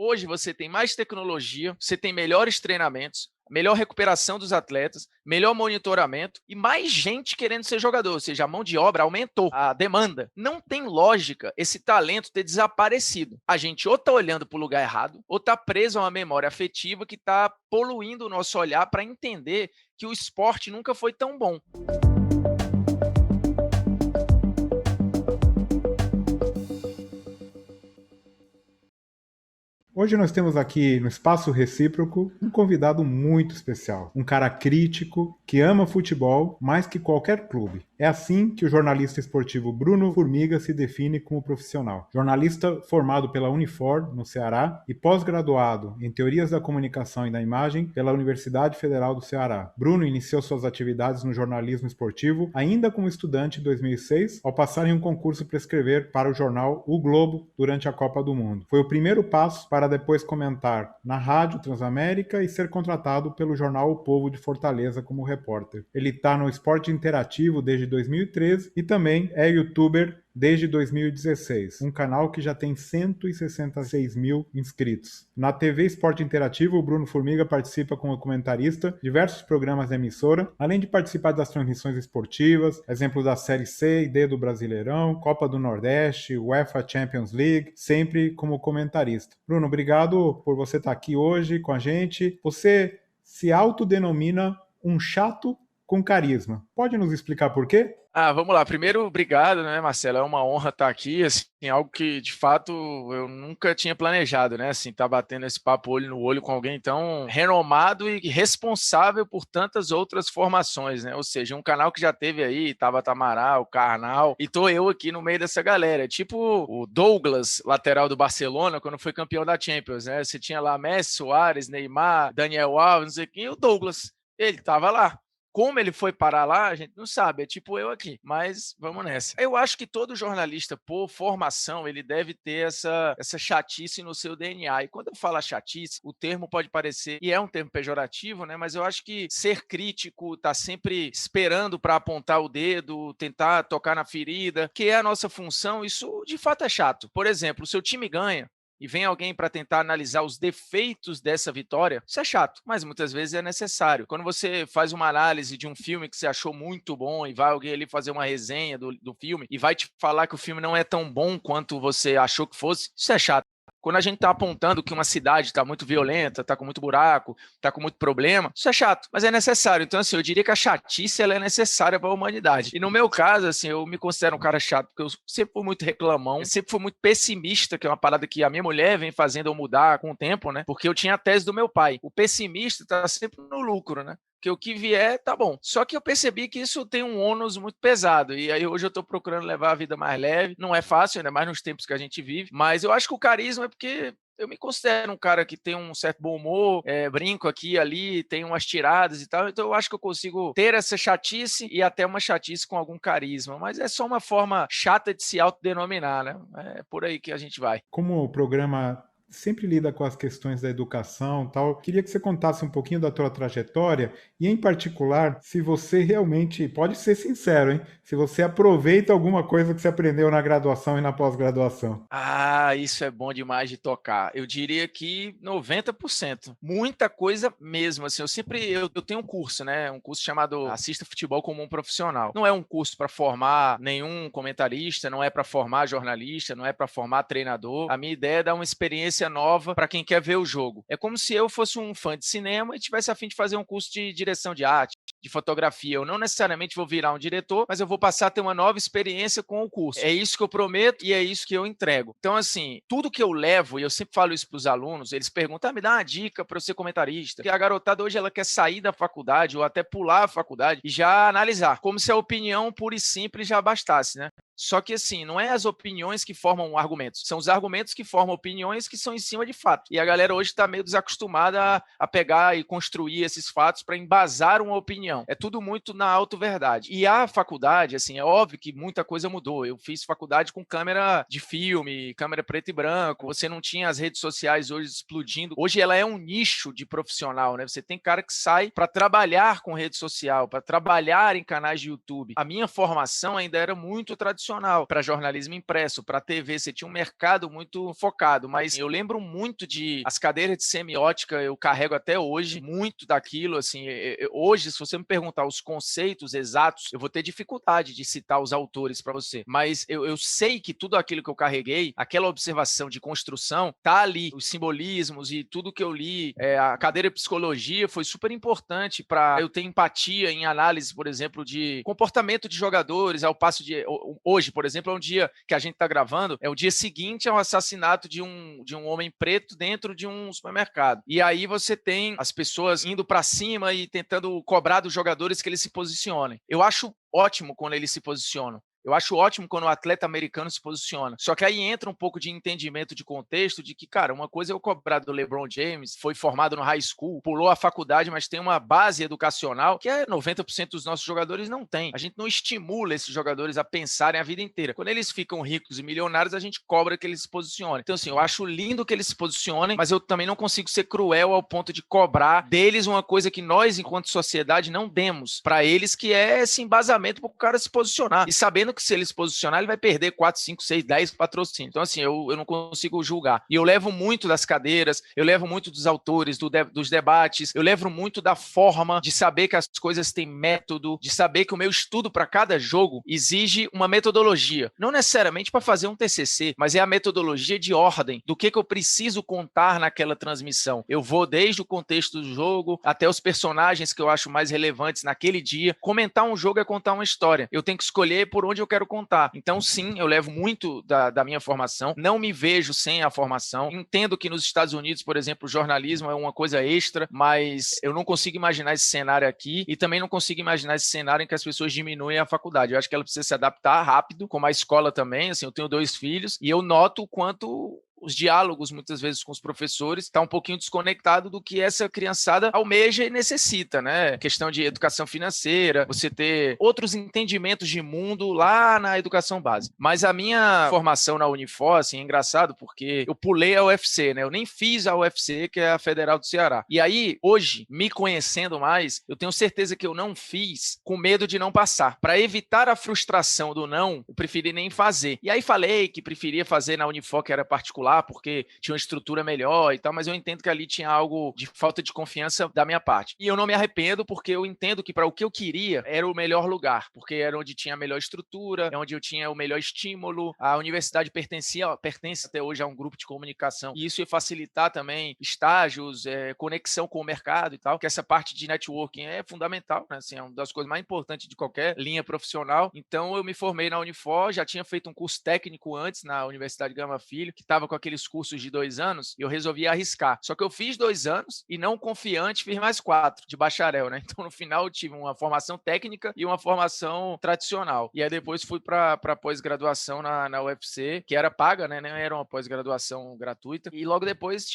Hoje você tem mais tecnologia, você tem melhores treinamentos, melhor recuperação dos atletas, melhor monitoramento e mais gente querendo ser jogador, ou seja, a mão de obra aumentou, a demanda. Não tem lógica esse talento ter desaparecido. A gente ou está olhando para o lugar errado, ou está preso a uma memória afetiva que está poluindo o nosso olhar para entender que o esporte nunca foi tão bom. Hoje nós temos aqui no Espaço Recíproco um convidado muito especial, um cara crítico que ama futebol mais que qualquer clube. É assim que o jornalista esportivo Bruno Formiga se define como profissional. Jornalista formado pela Unifor, no Ceará, e pós-graduado em Teorias da Comunicação e da Imagem pela Universidade Federal do Ceará. Bruno iniciou suas atividades no jornalismo esportivo ainda como estudante em 2006, ao passar em um concurso para escrever para o jornal O Globo durante a Copa do Mundo. Foi o primeiro passo para depois comentar na Rádio Transamérica e ser contratado pelo jornal O Povo de Fortaleza como repórter. Ele está no Esporte Interativo desde 2013 e também é youtuber desde 2016, um canal que já tem 166 mil inscritos. Na TV Esporte Interativo, o Bruno Formiga participa como comentarista de diversos programas da emissora, além de participar das transmissões esportivas, exemplo da Série C e D do Brasileirão, Copa do Nordeste, UEFA Champions League, sempre como comentarista. Bruno, obrigado por você estar aqui hoje com a gente. Você se autodenomina um chato com carisma. Pode nos explicar por quê? Vamos lá. Primeiro, obrigado, né, Marcelo? É uma honra estar aqui, assim, algo que, de fato, eu nunca tinha planejado, né? Assim, estar batendo esse papo olho no olho com alguém tão renomado e responsável por tantas outras formações, né? Ou seja, um canal que já teve aí, Tabata Amaral, Karnal, e tô eu aqui no meio dessa galera. Tipo o Douglas, lateral do Barcelona, quando foi campeão da Champions, né? Você tinha lá Messi, Suárez, Neymar, Daniel Alves, não sei quem, e o Douglas, ele tava lá. Como ele foi parar lá, a gente não sabe, é tipo eu aqui, mas vamos nessa. Eu acho que todo jornalista, por formação, ele deve ter essa chatice no seu DNA. E quando eu falo chatice, o termo pode parecer, e é um termo pejorativo, né? Mas eu acho que ser crítico, tá sempre esperando para apontar o dedo, tentar tocar na ferida, que é a nossa função, isso de fato é chato. Por exemplo, o seu time ganha, e vem alguém para tentar analisar os defeitos dessa vitória, isso é chato, mas muitas vezes é necessário. Quando você faz uma análise de um filme que você achou muito bom e vai alguém ali fazer uma resenha do filme e vai te falar que o filme não é tão bom quanto você achou que fosse, isso é chato. Quando a gente está apontando que uma cidade está muito violenta, está com muito buraco, está com muito problema, isso é chato, mas é necessário. Então, assim, eu diria que a chatice ela é necessária para a humanidade. E no meu caso, assim, eu me considero um cara chato, porque eu sempre fui muito reclamão, eu sempre fui muito pessimista, que é uma parada que a minha mulher vem fazendo eu mudar com o tempo, né? Porque eu tinha a tese do meu pai. O pessimista está sempre no lucro, né? Que o que vier tá bom. Só que eu percebi que isso tem um ônus muito pesado. E aí hoje eu tô procurando levar a vida mais leve. Não é fácil, ainda mais nos tempos que a gente vive. Mas eu acho que o carisma é porque eu me considero um cara que tem um certo bom humor, brinco aqui e ali, tem umas tiradas e tal. Então eu acho que eu consigo ter essa chatice e até uma chatice com algum carisma. Mas é só uma forma chata de se autodenominar, né? É por aí que a gente vai. Como o programa sempre lida com as questões da educação e tal, queria que você contasse um pouquinho da tua trajetória e, em particular, se você realmente, pode ser sincero, hein? Se você aproveita alguma coisa que você aprendeu na graduação e na pós-graduação. Isso é bom demais de tocar. Eu diria que 90%. Muita coisa mesmo, assim, eu tenho um curso, né? Um curso chamado Assista Futebol como um Profissional. Não é um curso para formar nenhum comentarista, não é para formar jornalista, não é para formar treinador. A minha ideia é dar uma experiência nova para quem quer ver o jogo. É como se eu fosse um fã de cinema e tivesse a fim de fazer um curso de direção de arte, de fotografia. Eu não necessariamente vou virar um diretor, mas eu vou passar a ter uma nova experiência com o curso. É isso que eu prometo e é isso que eu entrego. Então, assim, tudo que eu levo, e eu sempre falo isso para os alunos, eles perguntam, me dá uma dica para eu ser comentarista. Porque a garotada hoje ela quer sair da faculdade ou até pular a faculdade e já analisar, como se a opinião pura e simples já bastasse, né? Só que, assim, não é as opiniões que formam argumentos, são os argumentos que formam opiniões que são em cima de fato. E a galera hoje está meio desacostumada a pegar e construir esses fatos para embasar uma opinião. É tudo muito na auto-verdade. E a faculdade, assim, é óbvio que muita coisa mudou. Eu fiz faculdade com câmera de filme, câmera preto e branco, você não tinha as redes sociais hoje explodindo. Hoje ela é um nicho de profissional, né? Você tem cara que sai para trabalhar com rede social, para trabalhar em canais de YouTube. A minha formação ainda era muito tradicional, tradicional, para jornalismo impresso, para TV, você tinha um mercado muito focado, mas eu lembro muito as cadeiras de semiótica, eu carrego até hoje muito daquilo, assim, hoje, se você me perguntar os conceitos exatos, eu vou ter dificuldade de citar os autores para você, mas eu sei que tudo aquilo que eu carreguei, aquela observação de construção, tá ali, os simbolismos e tudo que eu li, a cadeira de psicologia foi super importante para eu ter empatia em análise, por exemplo, de comportamento de jogadores, ao passo de hoje, por exemplo, é um dia que a gente está gravando, é o dia seguinte ao assassinato de um homem preto dentro de um supermercado. E aí você tem as pessoas indo para cima e tentando cobrar dos jogadores que eles se posicionem. Eu acho ótimo quando eles se posicionam. Eu acho ótimo quando o atleta americano se posiciona. Só que aí entra um pouco de entendimento de contexto de que, cara, uma coisa é eu cobrar do LeBron James, foi formado no high school, pulou a faculdade, mas tem uma base educacional que 90% dos nossos jogadores não tem. A gente não estimula esses jogadores a pensarem a vida inteira. Quando eles ficam ricos e milionários, a gente cobra que eles se posicionem. Então, assim, eu acho lindo que eles se posicionem, mas eu também não consigo ser cruel ao ponto de cobrar deles uma coisa que nós, enquanto sociedade, não demos para eles, que é esse embasamento para o cara se posicionar. E sabendo que se ele se posicionar, ele vai perder 4, 5, 6, 10 patrocínios. Então, assim, eu não consigo julgar. E eu levo muito das cadeiras, eu levo muito dos autores, dos debates, eu levo muito da forma de saber que as coisas têm método, de saber que o meu estudo para cada jogo exige uma metodologia. Não necessariamente para fazer um TCC, mas é a metodologia de ordem do que eu preciso contar naquela transmissão. Eu vou desde o contexto do jogo até os personagens que eu acho mais relevantes naquele dia. Comentar um jogo é contar uma história. Eu tenho que escolher por onde eu quero contar. Então, sim, eu levo muito da minha formação, não me vejo sem a formação. Entendo que nos Estados Unidos, por exemplo, o jornalismo é uma coisa extra, mas eu não consigo imaginar esse cenário aqui e também não consigo imaginar esse cenário em que as pessoas diminuem a faculdade. Eu acho que ela precisa se adaptar rápido, como a escola também. Assim, eu tenho 2 filhos e eu noto o quanto os diálogos, muitas vezes, com os professores, está um pouquinho desconectado do que essa criançada almeja e necessita, né? Questão de educação financeira, você ter outros entendimentos de mundo lá na educação básica. Mas a minha formação na Unifor, assim, é engraçado, porque eu pulei a UFC, né? Eu nem fiz a UFC, que é a Federal do Ceará. E aí, hoje, me conhecendo mais, eu tenho certeza que eu não fiz com medo de não passar. Para evitar a frustração do não, eu preferi nem fazer. E aí falei que preferia fazer na Unifor, que era particular, porque tinha uma estrutura melhor e tal, mas eu entendo que ali tinha algo de falta de confiança da minha parte. E eu não me arrependo, porque eu entendo que para o que eu queria era o melhor lugar, porque era onde tinha a melhor estrutura, é onde eu tinha o melhor estímulo. A universidade pertence até hoje a um grupo de comunicação, e isso ia facilitar também estágios, conexão com o mercado e tal, que essa parte de networking é fundamental, né? Assim, é uma das coisas mais importantes de qualquer linha profissional. Então eu me formei na Unifor, já tinha feito um curso técnico antes na Universidade Gama Filho, que estava com aqueles cursos de 2 anos, e eu resolvi arriscar. Só que eu fiz 2 anos e, não confiante, fiz mais 4 de bacharel, né? Então, no final, eu tive uma formação técnica e uma formação tradicional. E aí depois fui para pós-graduação na UFC, que era paga, né? Não era uma pós-graduação gratuita. E logo depois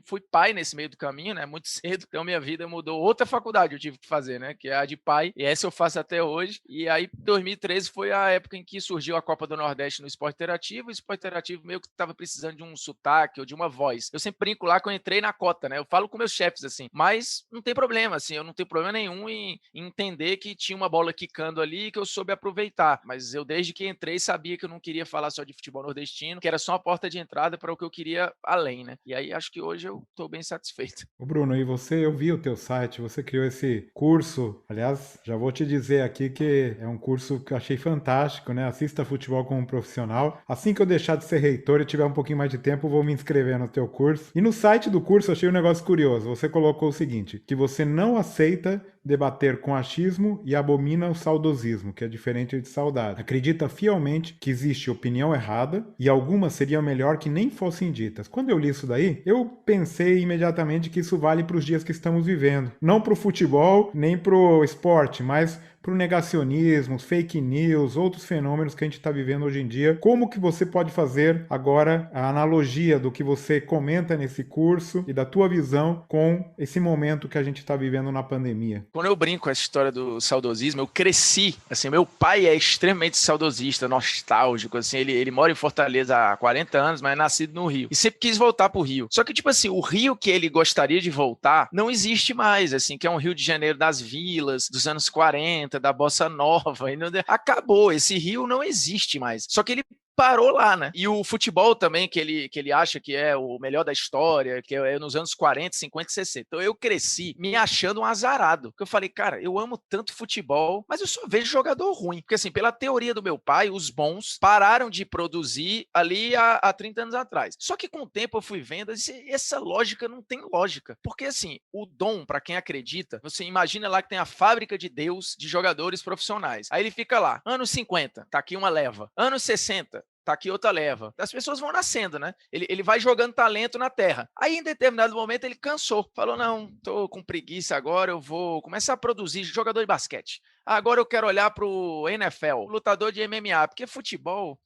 fui pai nesse meio do caminho, né? Muito cedo. Então, minha vida mudou. Outra faculdade eu tive que fazer, né? Que é a de pai. E essa eu faço até hoje. E aí, 2013 foi a época em que surgiu a Copa do Nordeste no Esporte Interativo. O Esporte Interativo meio que estava precisando de um sotaque ou de uma voz. Eu sempre brinco lá que eu entrei na cota, né? Eu falo com meus chefes assim, mas não tem problema, assim, eu não tenho problema nenhum em entender que tinha uma bola quicando ali e que eu soube aproveitar. Mas eu, desde que entrei, sabia que eu não queria falar só de futebol nordestino, que era só a porta de entrada para o que eu queria além, né? E aí acho que hoje eu tô bem satisfeito. Ô Bruno, e você, eu vi o teu site, você criou esse curso, aliás, já vou te dizer aqui que é um curso que eu achei fantástico, né? Assista Futebol como profissional. Assim que eu deixar de ser reitor e tiver um pouquinho mais de tempo, vou me inscrever no teu curso. E no site do curso eu achei um negócio curioso, você colocou o seguinte, que você não aceita debater com achismo e abomina o saudosismo, que é diferente de saudade. Acredita fielmente que existe opinião errada e algumas seriam melhor que nem fossem ditas. Quando eu li isso daí, eu pensei imediatamente que isso vale para os dias que estamos vivendo. Não para o futebol, nem para o esporte, mas para o negacionismo, fake news, outros fenômenos que a gente está vivendo hoje em dia. Como que você pode fazer agora a analogia do que você comenta nesse curso e da tua visão com esse momento que a gente está vivendo na pandemia? Quando eu brinco com essa história do saudosismo, eu cresci, assim, meu pai é extremamente saudosista, nostálgico, assim, ele mora em Fortaleza há 40 anos, mas é nascido no Rio. E sempre quis voltar pro Rio. Só que, tipo assim, o Rio que ele gostaria de voltar não existe mais, assim, que é um Rio de Janeiro das vilas, dos anos 40, da Bossa Nova. Acabou, esse Rio não existe mais. Só que ele parou lá, né? E o futebol também, que ele acha que é o melhor da história, que é nos anos 40, 50 e 60. Então eu cresci me achando um azarado. Porque eu falei, cara, eu amo tanto futebol, mas eu só vejo jogador ruim. Porque assim, pela teoria do meu pai, os bons pararam de produzir ali há 30 anos atrás. Só que com o tempo eu fui vendo, essa lógica não tem lógica. Porque assim, o dom, para quem acredita, você imagina lá que tem a fábrica de Deus de jogadores profissionais. Aí ele fica lá, anos 50, tá aqui uma leva. Anos 60, tá aqui outra leva. As pessoas vão nascendo, né? Ele vai jogando talento na terra. Aí, em determinado momento, ele cansou. Falou, não, tô com preguiça agora, eu vou começar a produzir jogador de basquete. Agora eu quero olhar pro NFL, lutador de MMA, porque futebol...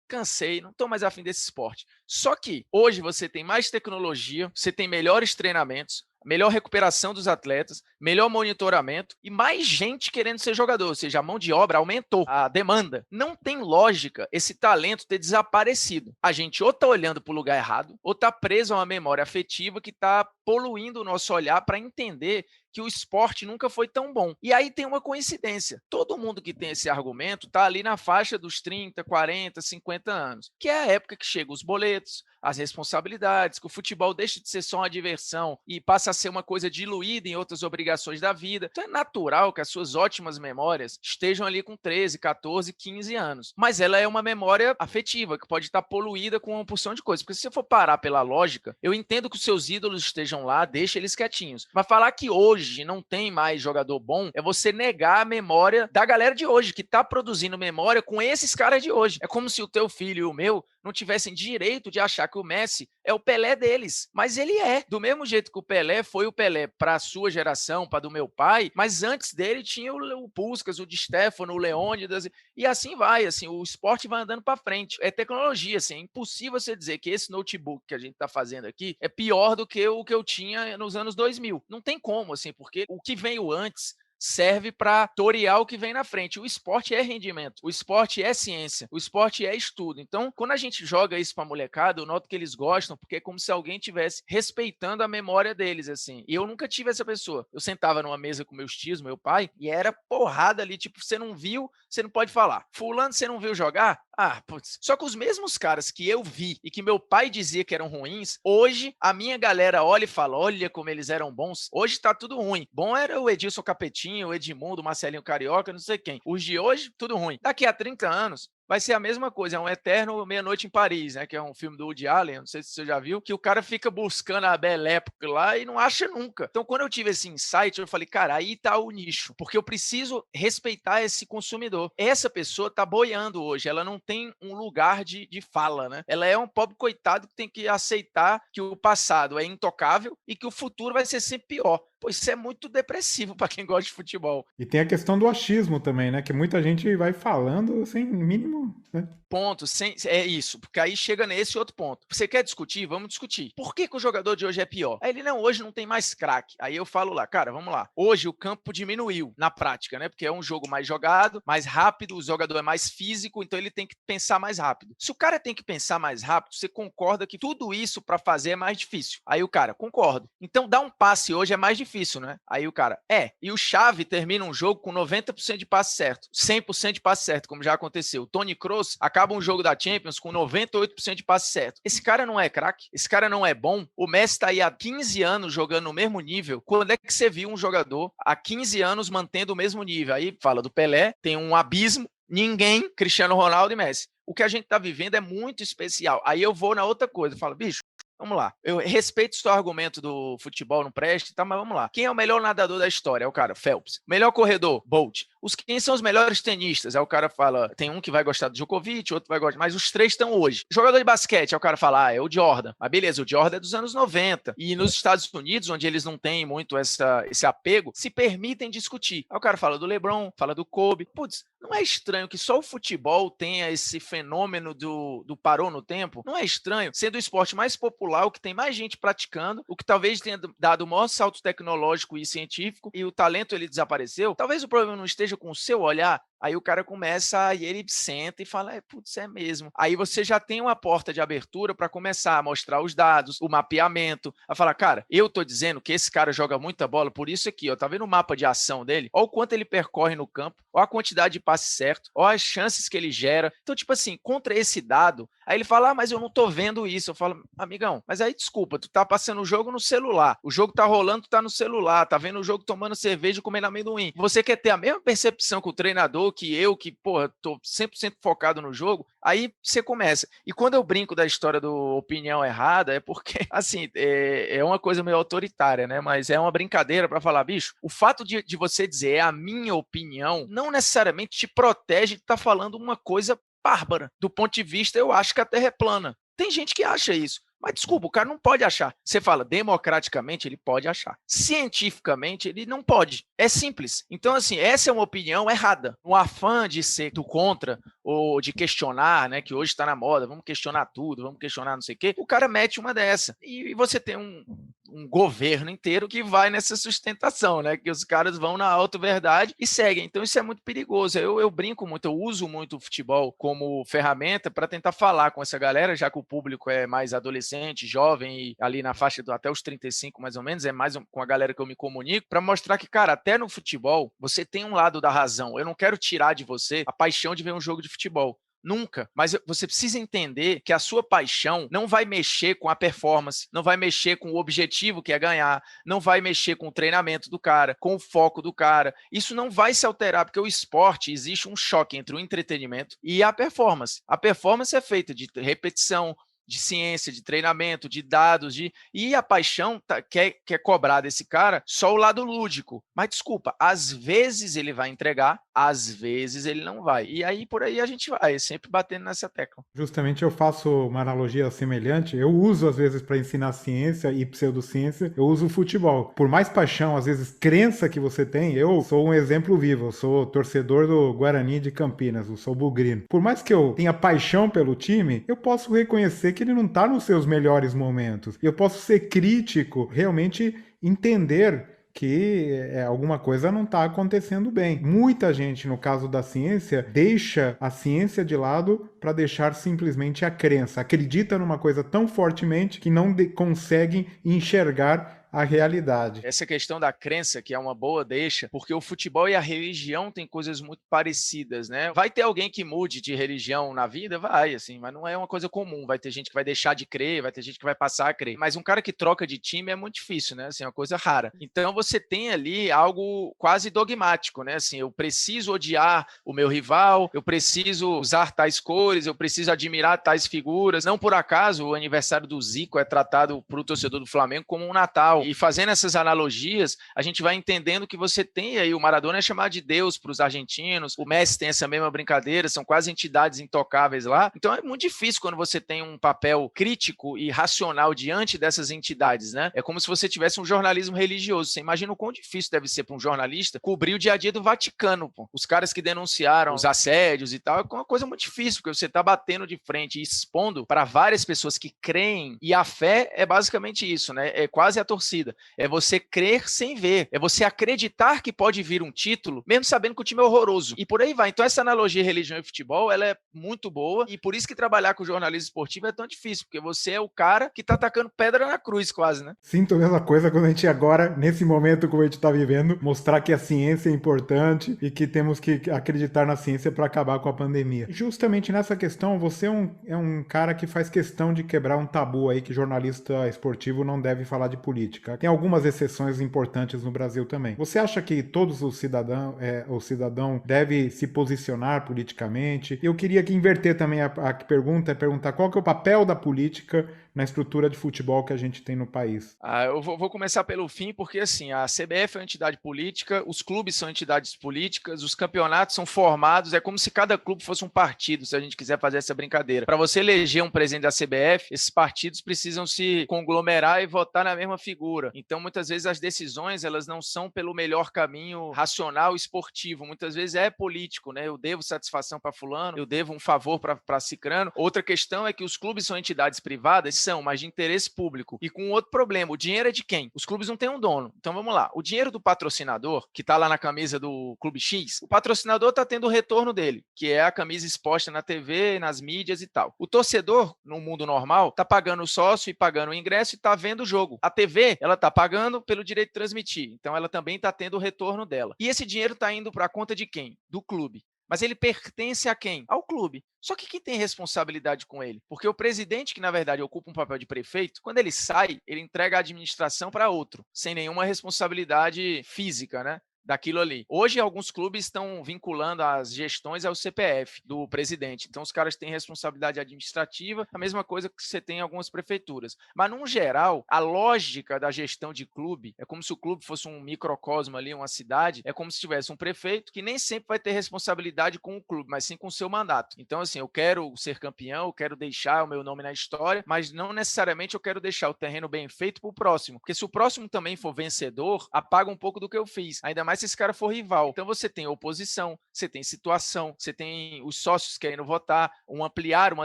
Cansei, não estou mais afim desse esporte. Só que hoje você tem mais tecnologia, você tem melhores treinamentos, melhor recuperação dos atletas, melhor monitoramento e mais gente querendo ser jogador, ou seja, a mão de obra aumentou, a demanda. Não tem lógica esse talento ter desaparecido. A gente ou está olhando para o lugar errado, ou está preso a uma memória afetiva que está poluindo o nosso olhar para entender que o esporte nunca foi tão bom. E aí tem uma coincidência. Todo mundo que tem esse argumento está ali na faixa dos 30, 40, 50 anos, que é a época que chegam os boletos, as responsabilidades, que o futebol deixa de ser só uma diversão e passa a ser uma coisa diluída em outras obrigações da vida. Então é natural que as suas ótimas memórias estejam ali com 13, 14, 15 anos. Mas ela é uma memória afetiva, que pode estar poluída com uma porção de coisas. Porque se você for parar pela lógica, eu entendo que os seus ídolos estejam lá, deixa eles quietinhos. Mas falar que hoje não tem mais jogador bom é você negar a memória da galera de hoje, que está produzindo memória com esses caras de hoje. É como se o teu filho e o meu não tivessem direito de achar que o Messi é o Pelé deles. Mas ele é. Do mesmo jeito que o Pelé foi o Pelé para a sua geração, para do meu pai, mas antes dele tinha o Puskás, o Di Stéfano, o Leônidas, e assim vai. Assim, o esporte vai andando para frente. É tecnologia, assim, é impossível você dizer que esse notebook que a gente está fazendo aqui é pior do que o que eu tinha nos anos 2000. Não tem como, assim, porque o que veio antes serve para torear o que vem na frente. O esporte é rendimento, o esporte é ciência, o esporte é estudo. Então, quando a gente joga isso para a molecada, eu noto que eles gostam, porque é como se alguém estivesse respeitando a memória deles, assim. E eu nunca tive essa pessoa. Eu sentava numa mesa com meus tios, meu pai, e era porrada ali, tipo, você não viu, você não pode falar. Fulano, você não viu jogar? Ah, putz. Só que os mesmos caras que eu vi e que meu pai dizia que eram ruins, hoje a minha galera olha e fala, olha como eles eram bons. Hoje tá tudo ruim. Bom era o Edilson Capetinho, o Edmundo, o Marcelinho Carioca, não sei quem. Os de hoje, tudo ruim. Daqui a 30 anos, vai ser a mesma coisa, é um eterno Meia-Noite em Paris, né? Que é um filme do Woody Allen, não sei se você já viu, que o cara fica buscando a Belle Époque lá e não acha nunca. Então, quando eu tive esse insight, eu falei, cara, aí tá o nicho, porque eu preciso respeitar esse consumidor. Essa pessoa tá boiando hoje, ela não tem um lugar de fala, né? Ela é um pobre coitado que tem que aceitar que o passado é intocável e que o futuro vai ser sempre pior. Pô, isso é muito depressivo para quem gosta de futebol. E tem a questão do achismo também, né? Que muita gente vai falando sem mínimo, né? Ponto, é isso, porque aí chega nesse outro ponto. Você quer discutir? Vamos discutir. Por que o jogador de hoje é pior? Aí ele, não, hoje não tem mais craque. Aí eu falo lá, cara, vamos lá. Hoje o campo diminuiu na prática, né? Porque é um jogo mais jogado, mais rápido, o jogador é mais físico, então ele tem que pensar mais rápido. Se o cara tem que pensar mais rápido, você concorda que tudo isso para fazer é mais difícil. Aí o cara, concordo. Então dar um passe hoje é mais difícil, né? Aí o cara, e o Xavi termina um jogo com 90% de passe certo, 100% de passe certo, como já aconteceu. O Toni Kroos acaba um jogo da Champions com 98% de passe certo. Esse cara não é craque, esse cara não é bom. O Messi tá aí há 15 anos jogando no mesmo nível. Quando é que você viu um jogador há 15 anos mantendo o mesmo nível? Aí fala do Pelé, tem um abismo, ninguém, Cristiano Ronaldo e Messi. O que a gente tá vivendo é muito especial. Aí eu vou na outra coisa, falo, bicho, vamos lá. Eu respeito o seu argumento do futebol não presta, tá, mas vamos lá. Quem é o melhor nadador da história? É o cara, Phelps. Melhor corredor? Bolt. Quem são os melhores tenistas? Aí o cara fala, tem um que vai gostar do Djokovic, outro vai gostar, mas os três estão hoje. Jogador de basquete, aí o cara fala, é o Jordan. Mas beleza, o Jordan é dos anos 90. E nos Estados Unidos, onde eles não têm muito esse apego, se permitem discutir. Aí o cara fala do LeBron, fala do Kobe. Putz, não é estranho que só o futebol tenha esse fenômeno do parou no tempo? Não é estranho, sendo o esporte mais popular celular o que tem mais gente praticando, o que talvez tenha dado o maior salto tecnológico e científico, e o talento ele desapareceu. Talvez o problema não esteja com o seu olhar. Aí o cara começa, e ele senta e fala, putz, é mesmo. Aí você já tem uma porta de abertura para começar a mostrar os dados, o mapeamento, a falar, cara, eu tô dizendo que esse cara joga muita bola, por isso aqui, ó, tá vendo o mapa de ação dele? Olha o quanto ele percorre no campo, olha a quantidade de passes certos, olha as chances que ele gera. Então, tipo assim, contra esse dado, aí ele fala, mas eu não tô vendo isso. Eu falo, amigão, mas aí desculpa, tu tá passando o jogo no celular, o jogo tá rolando, tu tá no celular, tá vendo o jogo tomando cerveja e comendo amendoim. Você quer ter a mesma percepção que o treinador, que eu, que, porra, tô 100% focado no jogo, aí você começa. E quando eu brinco da história do opinião errada, é porque, assim, é uma coisa meio autoritária, né? Mas é uma brincadeira para falar, bicho, o fato de você dizer é a minha opinião, não necessariamente te protege de estar falando uma coisa bárbara. Do ponto de vista, eu acho que a Terra é plana. Tem gente que acha isso. Mas desculpa, o cara não pode achar. Você fala, democraticamente, ele pode achar. Cientificamente, ele não pode. É simples. Então, assim, essa é uma opinião errada. No afã de ser do contra ou de questionar, né, que hoje está na moda, vamos questionar tudo, vamos questionar não sei o quê, o cara mete uma dessa. E você tem um governo inteiro que vai nessa sustentação, né, que os caras vão na auto-verdade e seguem. Então, isso é muito perigoso. Eu brinco muito, eu uso muito o futebol como ferramenta para tentar falar com essa galera, já que o público é mais adolescente, jovem e ali na faixa até os 35 mais ou menos, é mais com a galera que eu me comunico, para mostrar que, cara, até no futebol, você tem um lado da razão. Eu não quero tirar de você a paixão de ver um jogo de futebol. Nunca. Mas você precisa entender que a sua paixão não vai mexer com a performance, não vai mexer com o objetivo que é ganhar, não vai mexer com o treinamento do cara, com o foco do cara. Isso não vai se alterar, porque o esporte, existe um choque entre o entretenimento e a performance. A performance é feita de repetição, de ciência, de treinamento, de dados, e a paixão quer cobrar desse cara só o lado lúdico. Mas desculpa, às vezes ele vai entregar, às vezes ele não vai. E aí por aí a gente vai, sempre batendo nessa tecla. Justamente eu faço uma analogia semelhante. Eu uso às vezes para ensinar ciência e pseudociência, eu uso o futebol. Por mais paixão, às vezes crença que você tem, eu sou um exemplo vivo. Eu sou torcedor do Guarani de Campinas, eu sou bugrino. Por mais que eu tenha paixão pelo time, eu posso reconhecer que ele não está nos seus melhores momentos. Eu posso ser crítico, realmente entender que alguma coisa não está acontecendo bem. Muita gente, no caso da ciência, deixa a ciência de lado para deixar simplesmente a crença. Acredita numa coisa tão fortemente que não conseguem enxergar a realidade. Essa questão da crença, que é uma boa deixa, porque o futebol e a religião têm coisas muito parecidas, né? Vai ter alguém que mude de religião na vida? Vai, assim, mas não é uma coisa comum. Vai ter gente que vai deixar de crer, vai ter gente que vai passar a crer. Mas um cara que troca de time é muito difícil, né? Assim, é uma coisa rara. Então você tem ali algo quase dogmático, né? Assim, eu preciso odiar o meu rival, eu preciso usar tais cores, eu preciso admirar tais figuras. Não por acaso o aniversário do Zico é tratado para o torcedor do Flamengo como um Natal. E fazendo essas analogias, a gente vai entendendo que você tem aí, o Maradona é chamado de Deus para os argentinos, o Messi tem essa mesma brincadeira, são quase entidades intocáveis lá. Então é muito difícil quando você tem um papel crítico e racional diante dessas entidades, né? É como se você tivesse um jornalismo religioso. Você imagina o quão difícil deve ser para um jornalista cobrir o dia a dia do Vaticano, pô. Os caras que denunciaram os assédios e tal, é uma coisa muito difícil, porque você está batendo de frente e expondo para várias pessoas que creem, e a fé é basicamente isso, né? É quase a torcida. É você crer sem ver. É você acreditar que pode vir um título, mesmo sabendo que o time é horroroso. E por aí vai. Então essa analogia religião e futebol, ela é muito boa. E por isso que trabalhar com jornalismo esportivo é tão difícil. Porque você é o cara que tá atacando pedra na cruz quase, né? Sinto a mesma coisa quando a gente agora, nesse momento como a gente tá vivendo, mostrar que a ciência é importante e que temos que acreditar na ciência para acabar com a pandemia. Justamente nessa questão, você é um cara que faz questão de quebrar um tabu aí que jornalista esportivo não deve falar de política. Tem algumas exceções importantes no Brasil também. Você acha que todos os cidadão deve se posicionar politicamente? Eu queria que inverter também a pergunta, perguntar qual que é o papel da política na estrutura de futebol que a gente tem no país. Eu vou começar pelo fim, porque assim, a CBF é uma entidade política, os clubes são entidades políticas, os campeonatos são formados, é como se cada clube fosse um partido, se a gente quiser fazer essa brincadeira. Para você eleger um presidente da CBF, esses partidos precisam se conglomerar e votar na mesma figura. Então, muitas vezes as decisões, elas não são pelo melhor caminho racional esportivo, muitas vezes é político, né? Eu devo satisfação para fulano, eu devo um favor para cicrano. Outra questão é que os clubes são entidades privadas intenção, mas de interesse público. E com outro problema, o dinheiro é de quem? Os clubes não têm um dono. Então vamos lá, o dinheiro do patrocinador, que está lá na camisa do Clube X, o patrocinador está tendo o retorno dele, que é a camisa exposta na TV, nas mídias e tal. O torcedor, no mundo normal, está pagando o sócio e pagando o ingresso e está vendo o jogo. A TV, ela está pagando pelo direito de transmitir, então ela também está tendo o retorno dela. E esse dinheiro está indo para a conta de quem? Do clube. Mas ele pertence a quem? Ao clube. Só que quem tem responsabilidade com ele? Porque o presidente, que na verdade ocupa um papel de prefeito, quando ele sai, ele entrega a administração para outro, sem nenhuma responsabilidade física, né? Daquilo ali. Hoje, alguns clubes estão vinculando as gestões ao CPF do presidente. Então, os caras têm responsabilidade administrativa, a mesma coisa que você tem em algumas prefeituras. Mas, no geral, a lógica da gestão de clube é como se o clube fosse um microcosmo ali, uma cidade, é como se tivesse um prefeito que nem sempre vai ter responsabilidade com o clube, mas sim com o seu mandato. Então, assim, eu quero ser campeão, eu quero deixar o meu nome na história, mas não necessariamente eu quero deixar o terreno bem feito para o próximo, porque se o próximo também for vencedor, apaga um pouco do que eu fiz. Ainda mais se esse cara for rival. Então você tem oposição, você tem situação, você tem os sócios querendo votar, ampliar uma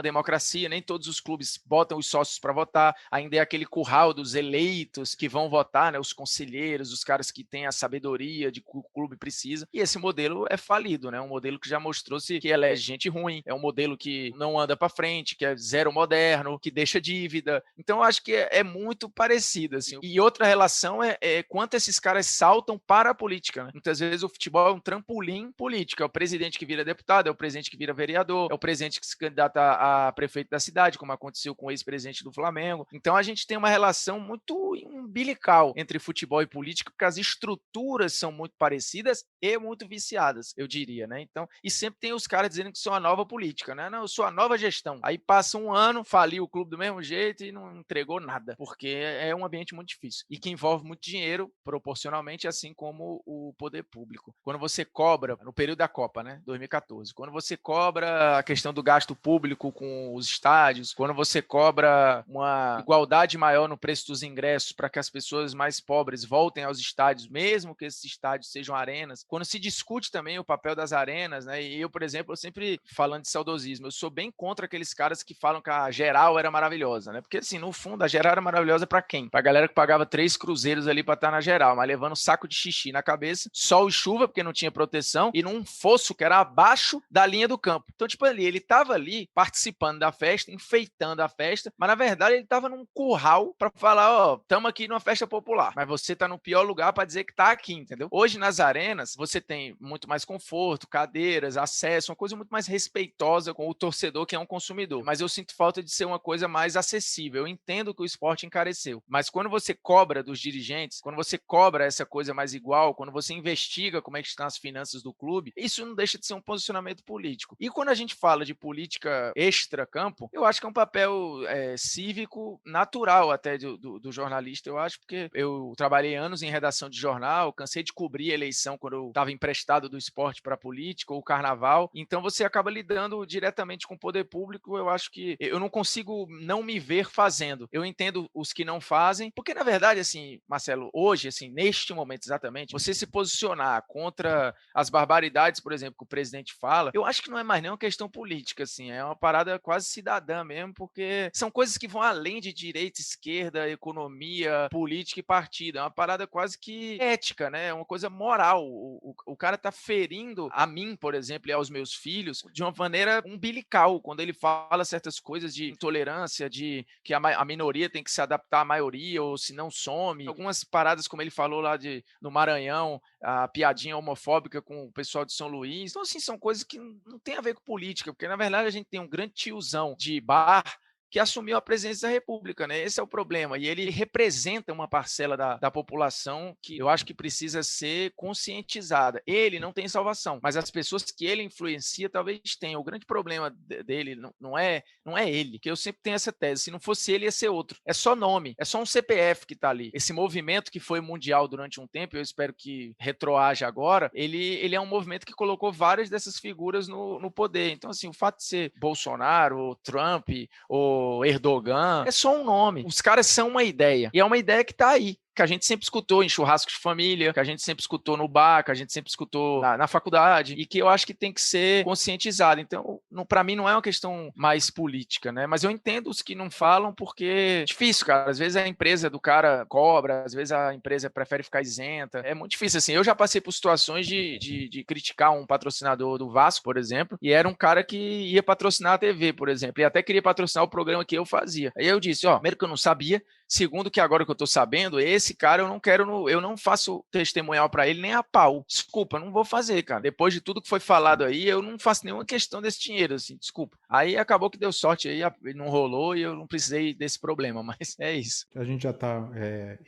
democracia, nem todos os clubes botam os sócios para votar, ainda é aquele curral dos eleitos que vão votar, né, os conselheiros, os caras que têm a sabedoria de que o clube precisa, e esse modelo é falido, né, um modelo que já mostrou-se que elege gente ruim, é um modelo que não anda para frente, que é zero moderno, que deixa dívida. Então eu acho que é muito parecido, assim. E outra relação é quanto esses caras saltam para a política, né? Muitas vezes o futebol é um trampolim político, é o presidente que vira deputado, é o presidente que vira vereador, é o presidente que se candidata a prefeito da cidade, como aconteceu com o ex-presidente do Flamengo. Então a gente tem uma relação muito umbilical entre futebol e política, porque as estruturas são muito parecidas e muito viciadas, eu diria, né? Então, e sempre tem os caras dizendo que são a nova política, né? Não, eu sou a nova gestão. Aí passa um ano, faliu o clube do mesmo jeito e não entregou nada, porque é um ambiente muito difícil e que envolve muito dinheiro, proporcionalmente, assim como o poder público. Quando você cobra, no período da Copa, né, 2014, quando você cobra a questão do gasto público com os estádios, quando você cobra uma igualdade maior no preço dos ingressos para que as pessoas mais pobres voltem aos estádios, mesmo que esses estádios sejam arenas, quando se discute também o papel das arenas, né, e eu, por exemplo, eu sempre, falando de saudosismo, eu sou bem contra aqueles caras que falam que a geral era maravilhosa, né, porque assim, no fundo, a geral era maravilhosa para quem? Pra galera que pagava 3 cruzeiros ali para estar na geral, mas levando um saco de xixi na cabeça, sol e chuva, porque não tinha proteção, e num fosso que era abaixo da linha do campo. Então, tipo, ele tava ali participando da festa, enfeitando a festa, mas na verdade ele tava num curral para falar, ó, tamo aqui numa festa popular, mas você tá no pior lugar para dizer que tá aqui, entendeu? Hoje nas arenas, você tem muito mais conforto, cadeiras, acesso, uma coisa muito mais respeitosa com o torcedor que é um consumidor, mas eu sinto falta de ser uma coisa mais acessível. Eu entendo que o esporte encareceu, mas quando você cobra dos dirigentes, quando você cobra essa coisa mais igual, quando você investiga como é que estão as finanças do clube, isso não deixa de ser um posicionamento político. E quando a gente fala de política extra-campo, eu acho que é um papel cívico natural até do jornalista, eu acho, porque eu trabalhei anos em redação de jornal, cansei de cobrir a eleição quando eu estava emprestado do esporte para a política, ou o carnaval, então você acaba lidando diretamente com o poder público. Eu acho que eu não consigo não me ver fazendo. Eu entendo os que não fazem, porque na verdade, assim, Marcelo, hoje, assim, neste momento exatamente, você se posicionar contra as barbaridades, por exemplo, que o presidente fala, eu acho que não é mais nem uma questão política, assim, é uma parada quase cidadã mesmo, porque são coisas que vão além de direita, esquerda, economia, política e partido, é uma parada quase que ética, né, é uma coisa moral. O cara tá ferindo a mim, por exemplo, e aos meus filhos, de uma maneira umbilical, quando ele fala certas coisas de intolerância, de que a minoria tem que se adaptar à maioria, ou se não some, algumas paradas como ele falou lá no Maranhão, a piadinha homofóbica com o pessoal de São Luís. Então, assim, são coisas que não tem a ver com política, porque, na verdade, a gente tem um grande tiozão de bar que assumiu a presidência da República, né? Esse é o problema. E ele representa uma parcela da população que eu acho que precisa ser conscientizada. Ele não tem salvação, mas as pessoas que ele influencia talvez tenham. O grande problema dele não é ele, que eu sempre tenho essa tese. Se não fosse ele, ia ser outro. É só nome, é só um CPF que está ali. Esse movimento que foi mundial durante um tempo, eu espero que retroaja agora, ele é um movimento que colocou várias dessas figuras no poder. Então, assim, o fato de ser Bolsonaro, Trump, ou Erdogan, é só um nome. Os caras são uma ideia. E é uma ideia que está aí. que a gente sempre escutou em churrasco de família, que a gente sempre escutou no bar, que a gente sempre escutou na faculdade, e que eu acho que tem que ser conscientizado. Então, para mim, não é uma questão mais política, né? Mas eu entendo os que não falam, porque é difícil, cara. Às vezes a empresa do cara cobra, às vezes a empresa prefere ficar isenta. É muito difícil, assim. Eu já passei por situações de criticar um patrocinador do Vasco, por exemplo, e era um cara que ia patrocinar a TV, por exemplo, e até queria patrocinar o programa que eu fazia. Aí eu disse, primeiro que eu não sabia, segundo que agora que eu tô sabendo, esse cara eu não faço testemunhal para ele nem a pau. Desculpa, não vou fazer, cara. Depois de tudo que foi falado aí, eu não faço nenhuma questão desse dinheiro, assim, desculpa. Aí acabou que deu sorte aí, não rolou e eu não precisei desse problema, mas é isso. A gente já tá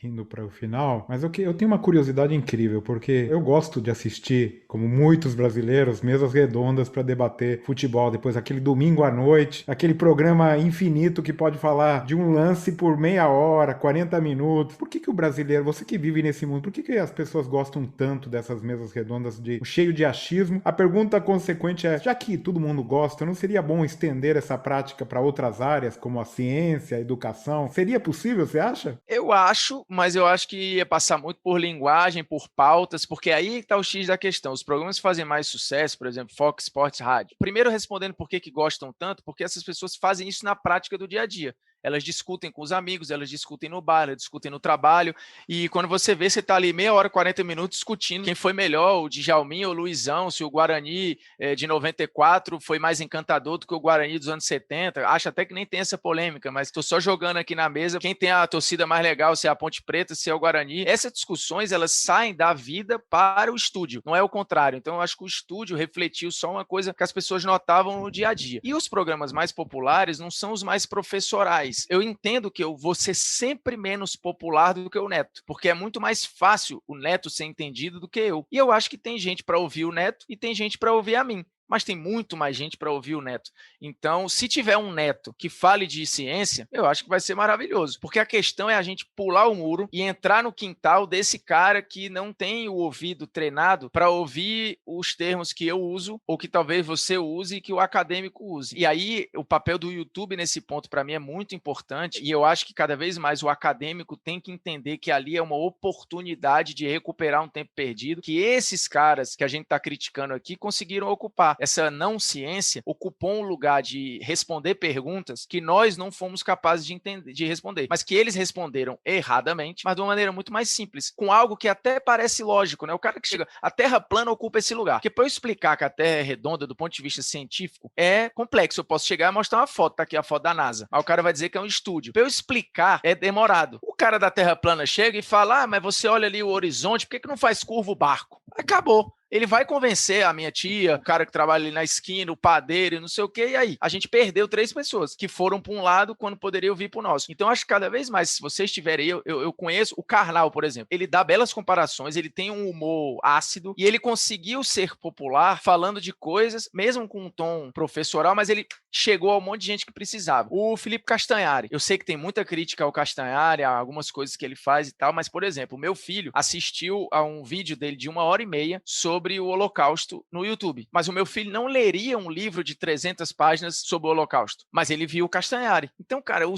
indo para o final, mas eu tenho uma curiosidade incrível, porque eu gosto de assistir, como muitos brasileiros, mesas redondas para debater futebol, depois aquele domingo à noite, aquele programa infinito que pode falar de um lance por meia hora, 40 minutos. Por que o brasileiro, você que vive nesse mundo, por que as pessoas gostam tanto dessas mesas redondas cheio de achismo? A pergunta consequente é, já que todo mundo gosta, não seria bom estender essa prática para outras áreas, como a ciência, a educação? Seria possível, você acha? Eu acho, mas eu acho que ia passar muito por linguagem, por pautas, porque aí está o X da questão. Os programas que fazem mais sucesso, por exemplo, Fox Sports Rádio. Primeiro, respondendo por que gostam tanto, porque essas pessoas fazem isso na prática do dia a dia. Elas discutem com os amigos, elas discutem no bar, elas discutem no trabalho, e quando você vê, você está ali meia hora, 40 minutos discutindo quem foi melhor, o Djalminha ou o Luizão, se o Guarani de 94 foi mais encantador do que o Guarani dos anos 70. Acho até que nem tem essa polêmica, mas estou só jogando aqui na mesa quem tem a torcida mais legal, se é a Ponte Preta, se é o Guarani. Essas discussões, elas saem da vida para o estúdio, não é o contrário. Então, eu acho que o estúdio refletiu só uma coisa que as pessoas notavam no dia a dia. E os programas mais populares não são os mais professorais. Eu entendo que eu vou ser sempre menos popular do que o Neto, porque é muito mais fácil o Neto ser entendido do que eu. E eu acho que tem gente para ouvir o Neto e tem gente para ouvir a mim. Mas tem muito mais gente para ouvir o Neto. Então, se tiver um Neto que fale de ciência, eu acho que vai ser maravilhoso. Porque a questão é a gente pular o muro e entrar no quintal desse cara que não tem o ouvido treinado para ouvir os termos que eu uso, ou que talvez você use e que o acadêmico use. E aí, o papel do YouTube nesse ponto, para mim, é muito importante. E eu acho que cada vez mais o acadêmico tem que entender que ali é uma oportunidade de recuperar um tempo perdido, que esses caras que a gente está criticando aqui conseguiram ocupar. Essa não ciência ocupou um lugar de responder perguntas que nós não fomos capazes de entender, de responder, mas que eles responderam erradamente, mas de uma maneira muito mais simples, com algo que até parece lógico, né? O cara que chega, a Terra plana ocupa esse lugar. Porque para eu explicar que a Terra é redonda do ponto de vista científico, é complexo. Eu posso chegar e mostrar uma foto, tá aqui a foto da NASA. Aí o cara vai dizer que é um estúdio. Para eu explicar, é demorado. O cara da Terra plana chega e fala, mas você olha ali o horizonte, por que não faz curva o barco? Acabou. Ele vai convencer a minha tia, o cara que trabalha ali na esquina, o padeiro e não sei o quê, e aí? A gente perdeu 3 pessoas que foram para um lado quando poderiam vir para o nosso. Então, acho que cada vez mais, se vocês tiverem aí, eu conheço o Karnal, por exemplo, ele dá belas comparações, ele tem um humor ácido e ele conseguiu ser popular falando de coisas, mesmo com um tom professoral, mas ele chegou a um monte de gente que precisava. O Felipe Castanhari, eu sei que tem muita crítica ao Castanhari, a algumas coisas que ele faz e tal, mas, por exemplo, o meu filho assistiu a um vídeo dele de 1h30 sobre o Holocausto no YouTube. Mas o meu filho não leria um livro de 300 páginas sobre o Holocausto, mas ele viu o Castanhari. Então, cara, eu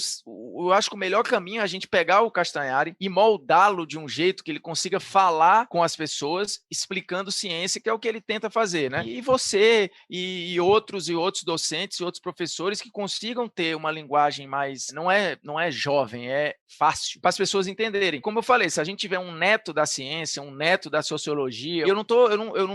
acho que o melhor caminho é a gente pegar o Castanhari e moldá-lo de um jeito que ele consiga falar com as pessoas, explicando ciência, que é o que ele tenta fazer, né? E você e outros docentes e outros professores que consigam ter uma linguagem mais, não é jovem, é fácil, para as pessoas entenderem. Como eu falei, se a gente tiver um neto da ciência, um neto da sociologia, eu não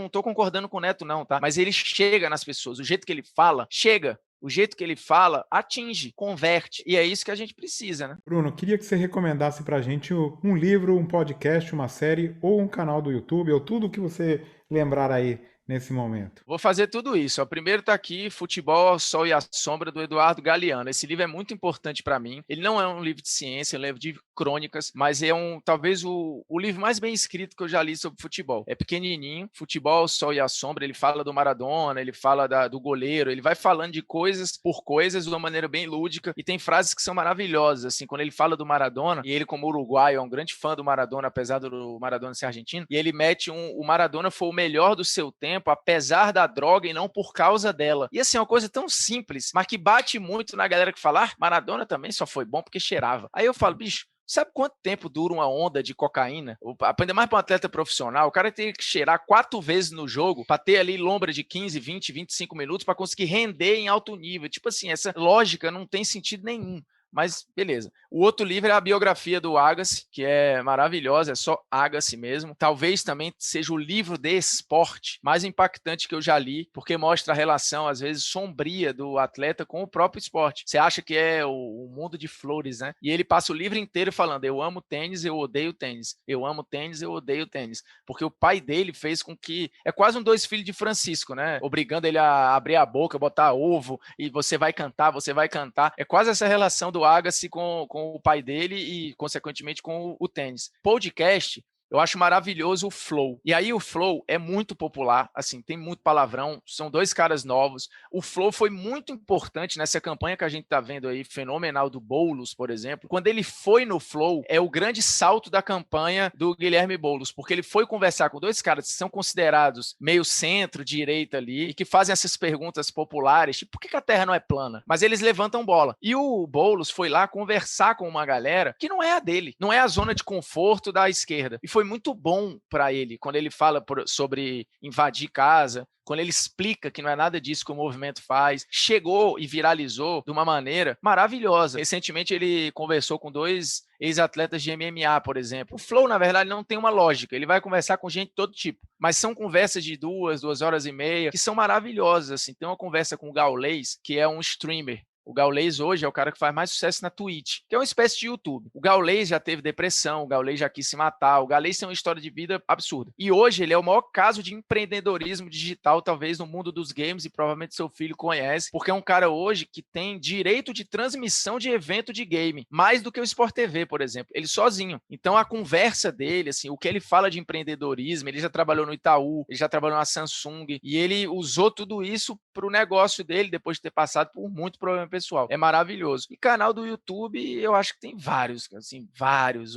tô concordando com o Neto não, tá? Mas ele chega nas pessoas, o jeito que ele fala, chega. O jeito que ele fala atinge, converte. E é isso que a gente precisa, né? Bruno, queria que você recomendasse pra gente um livro, um podcast, uma série ou um canal do YouTube, ou tudo que você lembrar aí nesse momento. Vou fazer tudo isso. O primeiro está aqui, Futebol, ao Sol e à Sombra, do Eduardo Galeano. Esse livro é muito importante para mim. Ele não é um livro de ciência, é um livro de crônicas, mas é talvez o livro mais bem escrito que eu já li sobre futebol. É pequenininho, Futebol, ao Sol e à Sombra. Ele fala do Maradona, ele fala do goleiro, ele vai falando de coisas por coisas de uma maneira bem lúdica e tem frases que são maravilhosas, assim, quando ele fala do Maradona, e ele como uruguaio é um grande fã do Maradona, apesar do Maradona ser argentino, e ele mete o Maradona foi o melhor do seu tempo, apesar da droga e não por causa dela. E assim, é uma coisa tão simples, mas que bate muito na galera que fala, Maradona também só foi bom porque cheirava. Aí eu falo, bicho, Sabe quanto tempo dura uma onda de cocaína? Ainda mais para um atleta profissional, o cara tem que cheirar 4 vezes no jogo para ter ali lombra de 15, 20, 25 minutos para conseguir render em alto nível. Tipo assim, essa lógica não tem sentido nenhum. Mas beleza. O outro livro é a biografia do Agassi, que é maravilhosa, é só Agassi mesmo. Talvez também seja o livro de esporte mais impactante que eu já li, porque mostra a relação, às vezes, sombria do atleta com o próprio esporte. Você acha que é o mundo de flores, né? E ele passa o livro inteiro falando: eu amo tênis, eu odeio tênis. Eu amo tênis, eu odeio tênis. Porque o pai dele fez com que... É quase um Dois Filhos de Francisco, né? Obrigando ele a abrir a boca, botar ovo, e você vai cantar, você vai cantar. É quase essa relação do Agassi com o pai dele e, consequentemente, com o tênis. Podcast, eu acho maravilhoso o Flow. E aí o Flow é muito popular, assim, tem muito palavrão, são 2 caras novos. O Flow foi muito importante nessa campanha que a gente tá vendo aí, fenomenal do Boulos, por exemplo. Quando ele foi no Flow, é o grande salto da campanha do Guilherme Boulos, porque ele foi conversar com 2 caras que são considerados meio centro-direita ali, e que fazem essas perguntas populares, tipo, por que a Terra não é plana? Mas eles levantam bola. E o Boulos foi lá conversar com uma galera que não é a dele, não é a zona de conforto da esquerda. E foi muito bom para ele, quando ele fala sobre invadir casa, quando ele explica que não é nada disso que o movimento faz, chegou e viralizou de uma maneira maravilhosa. Recentemente ele conversou com 2 ex-atletas de MMA, por exemplo. O Flow, na verdade, não tem uma lógica, ele vai conversar com gente de todo tipo, mas são conversas de 2 horas e meia, que são maravilhosas, assim. Tem uma conversa com o Gaules, que é um streamer. O Gaules hoje é o cara que faz mais sucesso na Twitch, que é uma espécie de YouTube. O Gaules já teve depressão, o Gaules já quis se matar, o Gaules tem uma história de vida absurda. E hoje ele é o maior caso de empreendedorismo digital, talvez, no mundo dos games, e provavelmente seu filho conhece, porque é um cara hoje que tem direito de transmissão de evento de game, mais do que o Sport TV, por exemplo. Ele sozinho. Então a conversa dele, assim, o que ele fala de empreendedorismo, ele já trabalhou no Itaú, ele já trabalhou na Samsung, e ele usou tudo isso para o negócio dele, depois de ter passado por muito problema pessoal. É maravilhoso. E canal do YouTube, eu acho que tem vários, assim, vários.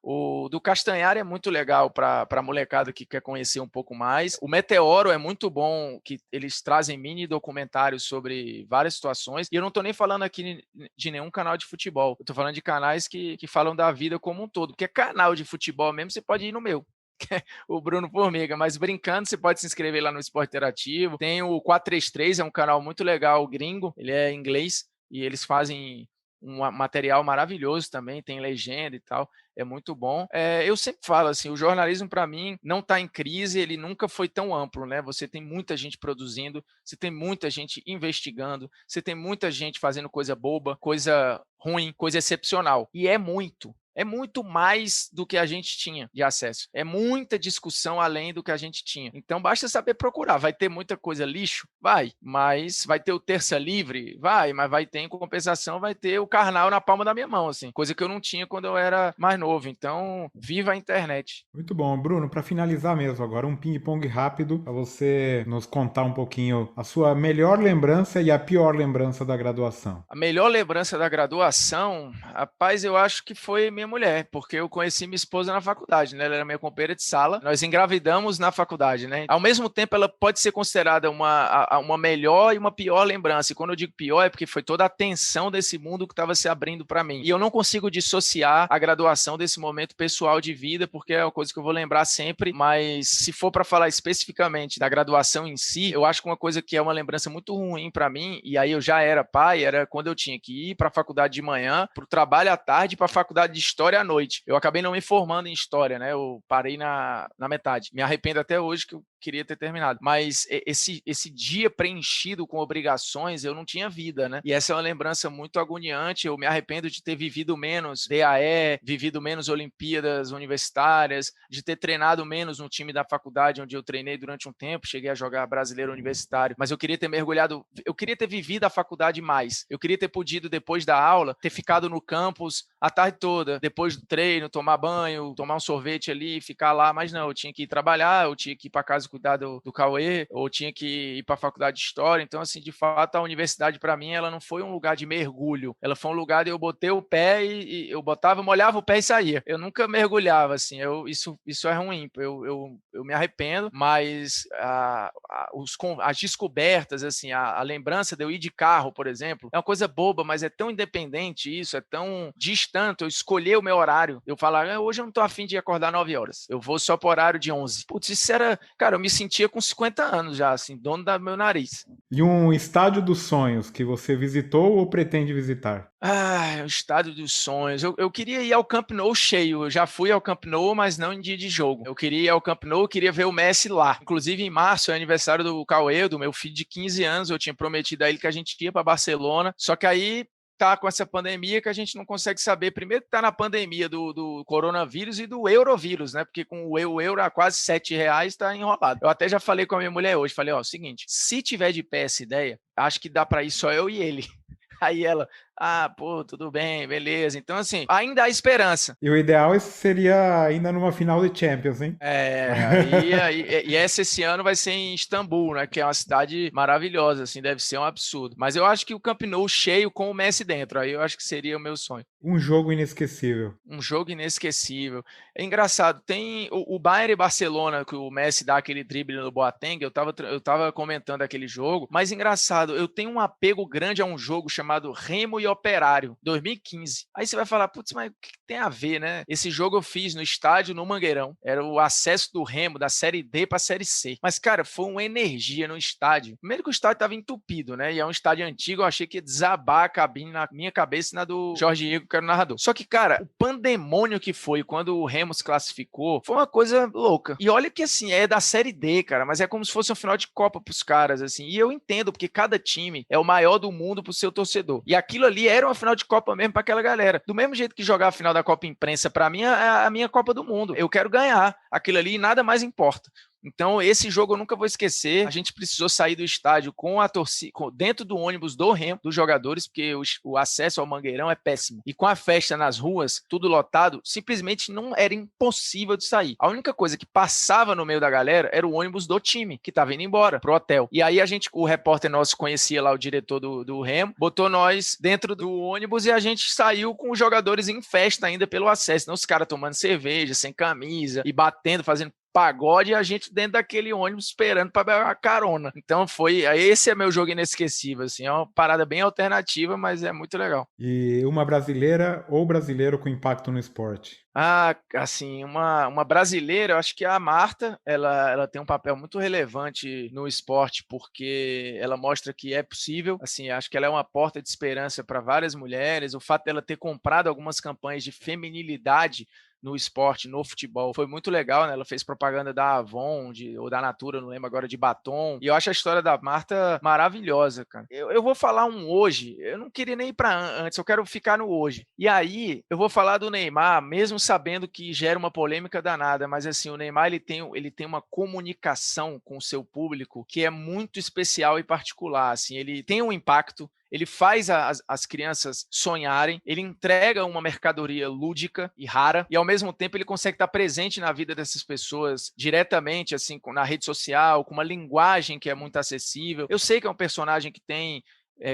O do Castanhari é muito legal para a molecada que quer conhecer um pouco mais. O Meteoro é muito bom, que eles trazem mini documentários sobre várias situações. E eu não estou nem falando aqui de nenhum canal de futebol. Eu estou falando de canais que falam da vida como um todo. Porque canal de futebol mesmo, você pode ir no meu. O Bruno Formiga, mas brincando, você pode se inscrever lá no Esporte Interativo. Tem o 433, é um canal muito legal, gringo, ele é inglês, e eles fazem um material maravilhoso também, tem legenda e tal, é muito bom. Eu sempre falo assim, o jornalismo para mim não está em crise, ele nunca foi tão amplo, né? Você tem muita gente produzindo, você tem muita gente investigando, você tem muita gente fazendo coisa boba, coisa ruim, coisa excepcional, e é muito mais do que a gente tinha de acesso. É muita discussão além do que a gente tinha. Então, basta saber procurar. Vai ter muita coisa lixo? Vai. Mas vai ter o Terça Livre? Vai. Mas vai ter, em compensação, vai ter o Karnal na palma da minha mão, assim. Coisa que eu não tinha quando eu era mais novo. Então, viva a internet. Muito bom. Bruno, para finalizar mesmo agora, um ping-pong rápido para você nos contar um pouquinho a sua melhor lembrança e a pior lembrança da graduação. A melhor lembrança da graduação, rapaz, eu acho que foi minha mulher, porque eu conheci minha esposa na faculdade, né? Ela era minha companheira de sala. Nós engravidamos na faculdade, né? Ao mesmo tempo, ela pode ser considerada uma melhor e uma pior lembrança. E quando eu digo pior, é porque foi toda a tensão desse mundo que estava se abrindo para mim. E eu não consigo dissociar a graduação desse momento pessoal de vida, porque é uma coisa que eu vou lembrar sempre. Mas se for para falar especificamente da graduação em si, eu acho que uma coisa que é uma lembrança muito ruim para mim, e aí eu já era pai, era quando eu tinha que ir para a faculdade de manhã, para o trabalho à tarde e para a faculdade de História à noite. Eu acabei não me formando em História, né? Eu parei na metade. Me arrependo até hoje que eu queria ter terminado. Mas esse dia preenchido com obrigações, eu não tinha vida, né? E essa é uma lembrança muito agoniante. Eu me arrependo de ter vivido menos DAE, vivido menos Olimpíadas universitárias, de ter treinado menos no time da faculdade onde eu treinei durante um tempo, cheguei a jogar brasileiro universitário, mas eu queria ter mergulhado, eu queria ter vivido a faculdade mais. Eu queria ter podido, depois da aula, ter ficado no campus a tarde toda, depois do treino, tomar banho, tomar um sorvete ali, ficar lá, mas não, eu tinha que ir trabalhar, eu tinha que ir para casa caso, cuidar do Cauê, ou tinha que ir para a faculdade de História. Então, assim, de fato, a universidade para mim, ela não foi um lugar de mergulho. Ela foi um lugar de eu botei o pé e eu molhava o pé e saía. Eu nunca mergulhava, assim. Isso é ruim. Eu me arrependo, mas as descobertas, assim, a lembrança de eu ir de carro, por exemplo, é uma coisa boba, mas é tão independente isso, é tão distante. Eu escolher o meu horário. Eu falar, hoje eu não tô afim de acordar 9 horas. Eu vou só pro horário de 11. Putz, isso era... Cara, eu me sentia com 50 anos já, assim, dono do meu nariz. E um estádio dos sonhos que você visitou ou pretende visitar? O estádio dos sonhos. Eu queria ir ao Camp Nou cheio. Eu já fui ao Camp Nou, mas não em dia de jogo. Eu queria ir ao Camp Nou, queria ver o Messi lá. Inclusive, em março, é aniversário do Cauê, do meu filho de 15 anos. Eu tinha prometido a ele que a gente ia para Barcelona. Só que aí tá com essa pandemia que a gente não consegue saber. Primeiro que tá na pandemia do coronavírus e do eurovírus, né? Porque com o euro a quase R$ 7 tá enrolado. Eu até já falei com a minha mulher hoje. Falei, seguinte, se tiver de pé essa ideia, acho que dá para ir só eu e ele. Aí ela, pô, tudo bem, beleza. Então, assim, ainda há esperança. E o ideal seria ainda numa final de Champions, hein? E esse ano vai ser em Istambul, né? Que é uma cidade maravilhosa, assim, deve ser um absurdo. Mas eu acho que o Camp Nou cheio com o Messi dentro, aí eu acho que seria o meu sonho. Um jogo inesquecível. Um jogo inesquecível. É engraçado, tem o Bayern e Barcelona, que o Messi dá aquele drible no Boateng, eu tava comentando aquele jogo, mas engraçado, eu tenho um apego grande a um jogo chamado Remo e Operário, 2015. Aí você vai falar, putz, mas o que tem a ver, né? Esse jogo eu fiz no estádio no Mangueirão, era o acesso do Remo, da Série D pra Série C. Mas, cara, foi uma energia no estádio. Primeiro que o estádio tava entupido, né? E é um estádio antigo, eu achei que ia desabar a cabine na minha cabeça e na do Jorge Igor, que era o narrador. Só que, cara, o pandemônio que foi quando o Remo se classificou foi uma coisa louca. E olha que, assim, é da Série D, cara, mas é como se fosse um final de Copa pros caras, assim. E eu entendo, porque cada time é o maior do mundo pro seu torcedor. E aquilo ali era uma final de Copa mesmo pra aquela galera. Do mesmo jeito que jogar a final da Copa Imprensa, pra mim, é a minha Copa do Mundo. Eu quero ganhar aquilo ali e nada mais importa. Então, esse jogo eu nunca vou esquecer. A gente precisou sair do estádio com a torcida, dentro do ônibus do Remo, dos jogadores, porque o acesso ao Mangueirão é péssimo. E com a festa nas ruas, tudo lotado, simplesmente não era impossível de sair. A única coisa que passava no meio da galera era o ônibus do time, que estava indo embora pro hotel. E aí o repórter nosso conhecia lá o diretor do Remo, botou nós dentro do ônibus e a gente saiu com os jogadores em festa ainda pelo acesso. Não, os caras tomando cerveja, sem camisa e batendo, fazendo pagode e a gente dentro daquele ônibus esperando para pegar uma carona. Então esse é meu jogo inesquecível, assim, é uma parada bem alternativa, mas é muito legal. E uma brasileira ou brasileiro com impacto no esporte? Assim, uma brasileira, eu acho que a Marta, ela tem um papel muito relevante no esporte, porque ela mostra que é possível, assim, acho que ela é uma porta de esperança para várias mulheres, o fato dela ter comprado algumas campanhas de feminilidade no esporte, no futebol, foi muito legal, né? Ela fez propaganda da Avon ou da Natura, não lembro agora, de batom. E eu acho a história da Marta maravilhosa, cara. Eu vou falar um hoje, eu não queria nem ir para antes, eu quero ficar no hoje. E aí, eu vou falar do Neymar, mesmo sabendo que gera uma polêmica danada, mas assim, o Neymar ele tem uma comunicação com o seu público que é muito especial e particular, assim, ele tem um impacto. Ele faz as crianças sonharem, ele entrega uma mercadoria lúdica e rara, e ao mesmo tempo ele consegue estar presente na vida dessas pessoas diretamente, assim, na rede social, com uma linguagem que é muito acessível. Eu sei que é um personagem que tem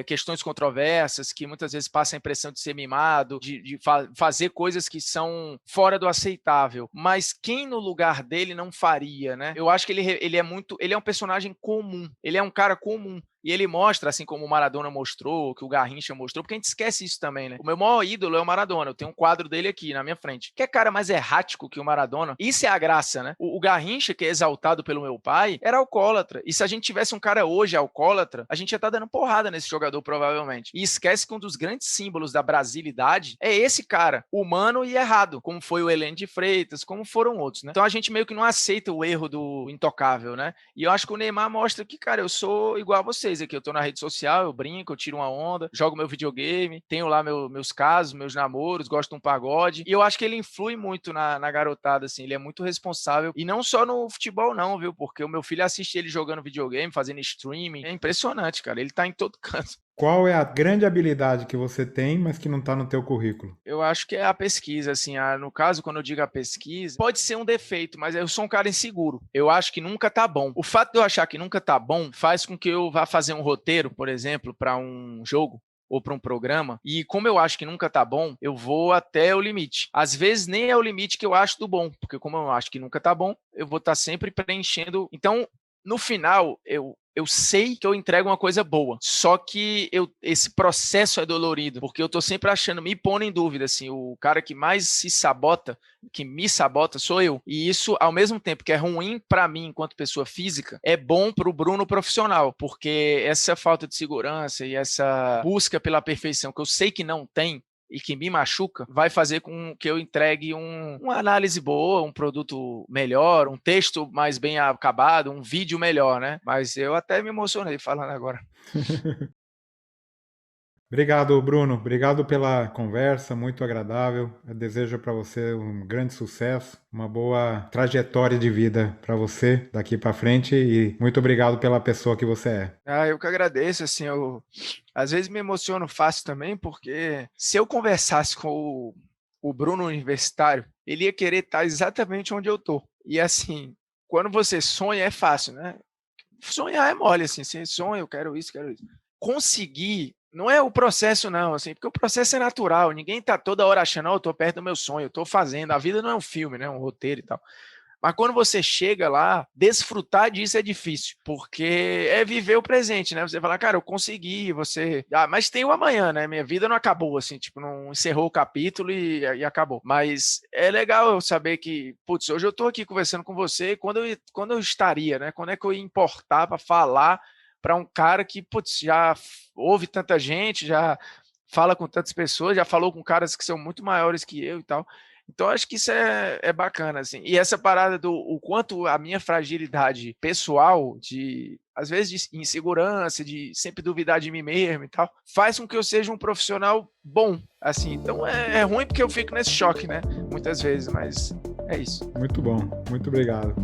questões controversas, que muitas vezes passa a impressão de ser mimado, de fazer coisas que são fora do aceitável. Mas quem no lugar dele não faria, né? Eu acho que ele é um personagem comum, ele é um cara comum. E ele mostra, assim como o Maradona mostrou, que o Garrincha mostrou, porque a gente esquece isso também, né? O meu maior ídolo é o Maradona, eu tenho um quadro dele aqui na minha frente. Que é cara mais errático que o Maradona? Isso é a graça, né? O Garrincha, que é exaltado pelo meu pai, era alcoólatra. E se a gente tivesse um cara hoje alcoólatra, a gente ia estar dando porrada nesse jogador, provavelmente. E esquece que um dos grandes símbolos da brasilidade é esse cara, humano e errado, como foi o Heleno de Freitas, como foram outros, né? Então a gente meio que não aceita o erro do intocável, né? E eu acho que o Neymar mostra que, cara, eu sou igual a vocês aqui, eu tô na rede social, eu brinco, eu tiro uma onda, jogo meu videogame, tenho lá meus casos, meus namoros, gosto de um pagode, e eu acho que ele influi muito na garotada, assim, ele é muito responsável, e não só no futebol não, viu, porque o meu filho assiste ele jogando videogame, fazendo streaming, é impressionante, cara, ele tá em todo canto. Qual é a grande habilidade que você tem, mas que não está no teu currículo? Eu acho que é a pesquisa, assim, no caso, quando eu digo a pesquisa, pode ser um defeito, mas eu sou um cara inseguro. Eu acho que nunca tá bom. O fato de eu achar que nunca tá bom faz com que eu vá fazer um roteiro, por exemplo, para um jogo ou para um programa, e como eu acho que nunca tá bom, eu vou até o limite. Às vezes nem é o limite que eu acho do bom, porque como eu acho que nunca tá bom, eu vou estar sempre preenchendo. Então, no final, eu sei que eu entrego uma coisa boa, só que esse processo é dolorido, porque eu tô sempre achando, me pondo em dúvida, assim, o cara que mais se sabota, que me sabota, sou eu. E isso, ao mesmo tempo que é ruim para mim enquanto pessoa física, é bom pro Bruno profissional, porque essa falta de segurança e essa busca pela perfeição que eu sei que não tem, e que me machuca, vai fazer com que eu entregue uma análise boa, um produto melhor, um texto mais bem acabado, um vídeo melhor, né? Mas eu até me emocionei falando agora. Obrigado, Bruno. Obrigado pela conversa, muito agradável. Eu desejo para você um grande sucesso, uma boa trajetória de vida para você daqui para frente e muito obrigado pela pessoa que você é. Eu que agradeço, assim, eu às vezes me emociono fácil também, porque se eu conversasse com o Bruno universitário, ele ia querer estar exatamente onde eu tô. E assim, quando você sonha é fácil, né? Sonhar é mole, assim, você sonha, eu quero isso, quero isso. Conseguir não é o processo, não, assim, porque o processo é natural, ninguém tá toda hora achando, oh, eu tô perto do meu sonho, eu tô fazendo, a vida não é um filme, né, um roteiro e tal. Mas quando você chega lá, desfrutar disso é difícil, porque é viver o presente, né? Você fala, cara, eu consegui, você. Ah, mas tem o amanhã, né? Minha vida não acabou, assim, tipo, não encerrou o capítulo e acabou. Mas é legal eu saber que, putz, hoje eu tô aqui conversando com você, quando eu estaria, né? Quando é que eu ia importar para falar para um cara que, putz, já ouve tanta gente, já fala com tantas pessoas, já falou com caras que são muito maiores que eu e tal. Então, acho que isso é bacana, assim. E essa parada do o quanto a minha fragilidade pessoal, às vezes, de insegurança, de sempre duvidar de mim mesmo e tal, faz com que eu seja um profissional bom, assim. Então, é ruim porque eu fico nesse choque, né? Muitas vezes, mas é isso. Muito bom, muito obrigado.